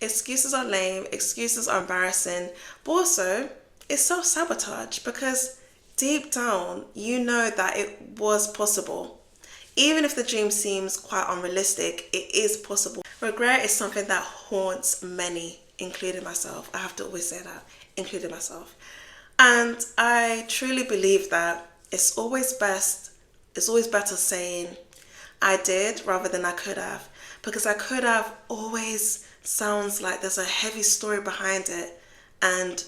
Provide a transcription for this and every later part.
excuses are lame, excuses are embarrassing, but also it's self-sabotage because deep down you know that it was possible. Even if the dream seems quite unrealistic, it is possible. Regret is something that haunts many, including myself. I have to always say that, including myself. And I truly believe that it's always better saying I did rather than I could have. Because I could have always sounds like there's a heavy story behind it. And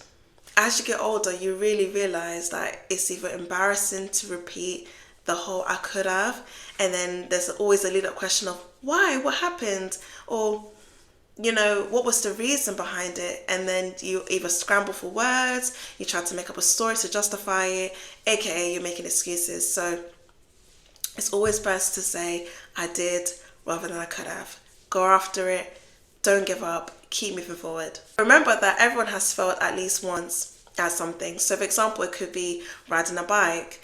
as you get older, you really realize that it's either embarrassing to repeat the whole I could have, and then there's always a lead up question of why, what happened, or what was the reason behind it, and then you either scramble for words, you try to make up a story to justify it, aka you're making excuses. So it's always best to say I did rather than I could have. Go after it, don't give up, keep moving forward. Remember that everyone has failed at least once at something. So for example, it could be riding a bike,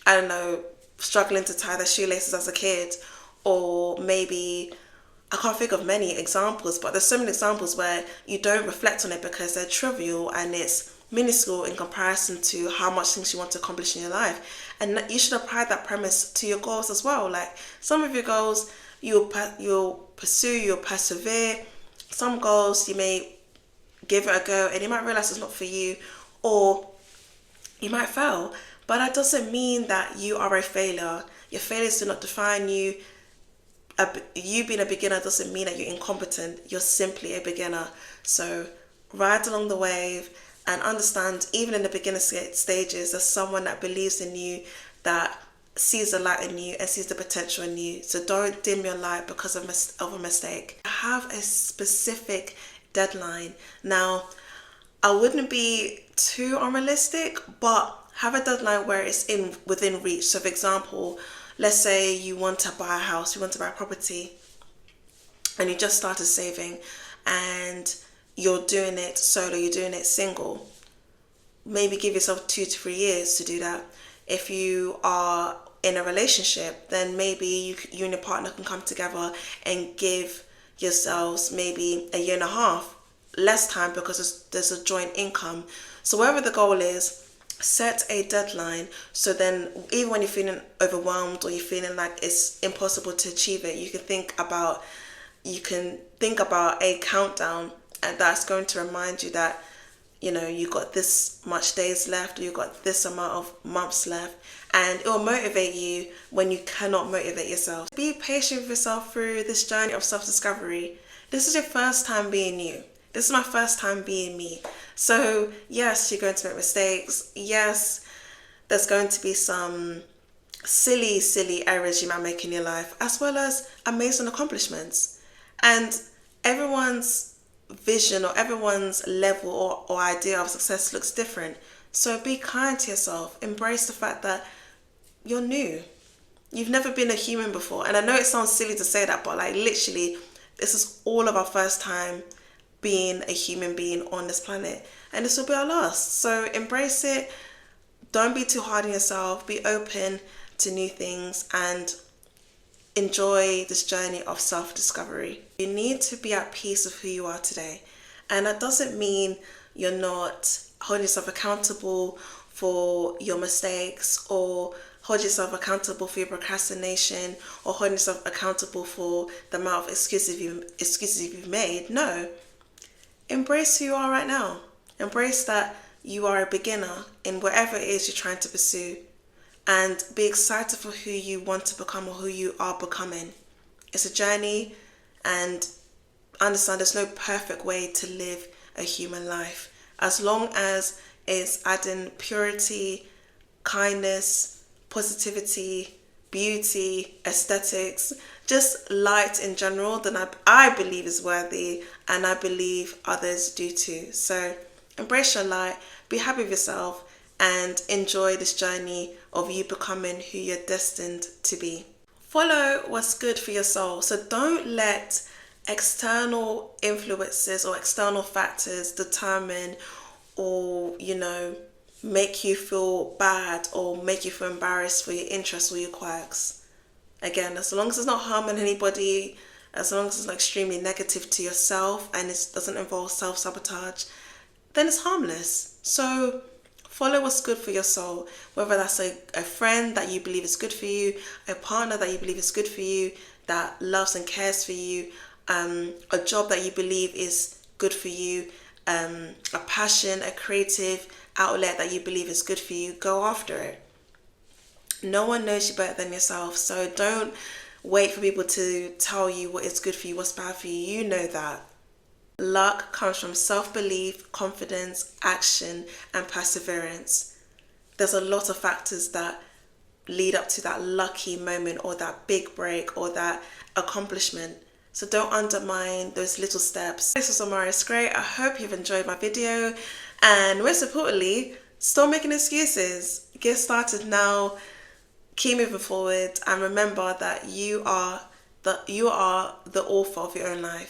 I don't know, struggling to tie their shoelaces as a kid, or maybe I can't think of many examples, but there's so many examples where you don't reflect on it because they're trivial and it's minuscule in comparison to how much things you want to accomplish in your life. And you should apply that premise to your goals as well. Like some of your goals, you'll pursue, you'll persevere. Some goals you may give it a go and you might realize it's not for you, or you might fail. But that doesn't mean that you are a failure. Your failures do not define you. You being a beginner doesn't mean that you're incompetent. You're simply a beginner. So ride along the wave and understand, even in the beginner stages, there's someone that believes in you, that sees the light in you and sees the potential in you. So don't dim your light because of a mistake. Have a specific deadline. Now, I wouldn't be too unrealistic, but have a deadline where it's within reach. So for example, let's say you want to buy a house, you want to buy a property, and you just started saving and you're doing it solo, you're doing it single. Maybe give yourself 2 to 3 years to do that. If you are in a relationship, then maybe you and your partner can come together and give yourselves maybe a year and a half, less time because there's a joint income. So whatever the goal is, set a deadline, so then even when you're feeling overwhelmed or you're feeling like it's impossible to achieve it, you can think about a countdown, and that's going to remind you that you got this much days left, or you got this amount of months left, and it will motivate you when you cannot motivate yourself. Be patient with yourself through this journey of self-discovery. This is your first time being you. This is my first time being me. So yes, you're going to make mistakes. Yes, there's going to be some silly errors you might make in your life, as well as amazing accomplishments. And everyone's vision or everyone's level or idea of success looks different. So be kind to yourself. Embrace the fact that you're new. You've never been a human before. And I know it sounds silly to say that, but like literally, this is all of our first time being a human being on this planet, and this will be our last. So embrace it. Don't be too hard on yourself. Be open to new things and enjoy this journey of self-discovery. You need to be at peace with who you are today, and that doesn't mean you're not holding yourself accountable for your mistakes, or hold yourself accountable for your procrastination, or hold yourself accountable for the amount of excuses you've made. No. Embrace who you are right now. Embrace that you are a beginner in whatever it is you're trying to pursue, and be excited for who you want to become or who you are becoming. It's a journey, and understand there's no perfect way to live a human life. As long as it's adding purity, kindness, positivity, beauty, aesthetics, just light in general, then I believe is worthy, and I believe others do too. So embrace your light, be happy with yourself, and enjoy this journey of you becoming who you're destined to be. Follow what's good for your soul. So don't let external influences or external factors determine or, make you feel bad or make you feel embarrassed for your interests or your quirks. Again, as long as it's not harming anybody, as long as it's not extremely negative to yourself and it doesn't involve self-sabotage, then it's harmless. So follow what's good for your soul, whether that's a friend that you believe is good for you, a partner that you believe is good for you, that loves and cares for you, a job that you believe is good for you, a passion, a creative outlet that you believe is good for you. Go after it. No one knows you better than yourself, so don't wait for people to tell you what is good for you, what's bad for you. You know that. Luck comes from self-belief, confidence, action, and perseverance. There's a lot of factors that lead up to that lucky moment or that big break or that accomplishment. So don't undermine those little steps. This was Amaris Gray. I hope you've enjoyed my video, and most importantly, stop making excuses. Get started now. Keep moving forward, and remember that you are the author of your own life.